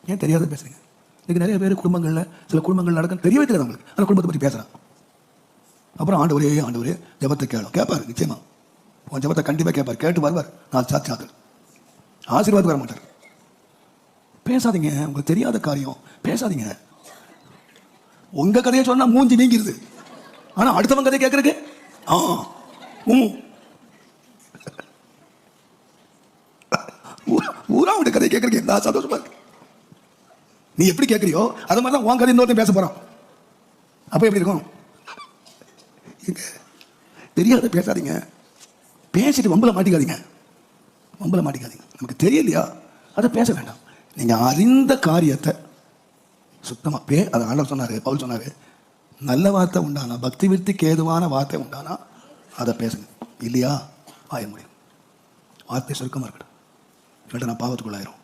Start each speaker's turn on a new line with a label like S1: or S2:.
S1: ஏன் தெரியாத பேசுறீங்க? இன்னைக்கு நிறைய பேர் குடும்பங்களில் சில குடும்பங்கள் நடக்கும் தெரியவே தெரியாது அவங்களுக்கு, அந்த குடும்பத்தை பற்றி பேசுகிறான். அப்புறம் ஆண்டவரே ஜெபத்தை கேட்பார். நிச்சயமா உன் ஜெபத்தை கண்டிப்பாக கேட்பார். கேட்டு வருவார். நான் சாத்து ஆசீர்வாதம் வர மாட்டார். பேசாதீங்க, உங்களுக்கு தெரியாத காரியம் பேசாதீங்க. உங்க கதையை சொன்னா மூஞ்சி நீங்கிருது. ஆனா அடுத்தவங்க கதையை கேட்கறதுக்கு ஊராவுடைய கதையை கேட்கறதுக்கு என்ன சந்தோஷமா இருக்கு. நீ எப்படி கேட்கறியோ அது மாதிரி தான் உன் கதை இன்னொருத்தன் பேச போறான். அப்ப எப்படி இருக்கும்? தெரியாத பேசாதீங்க. பேசிட்டு வம்பல மாட்டிக்காதீங்க. நமக்கு தெரியலையா அதை பேச வேண்டாம். நீங்க அறிந்த காரியத்தை சுத்தமா அதை ஆண்டவர் சொன்னாரு, பவுல் சொன்னாரு, நல்ல வார்த்தை உண்டானா, பக்தி விருத்திக்கு ஏதுவான வார்த்தை உண்டானா அதை பேசுங்க. இல்லையா வாய முடியும். வார்த்தை சுருக்கமா இருக்கட்டும், இல்லைன்னா நான் பாவத்துக்குள்ளாயிரும்.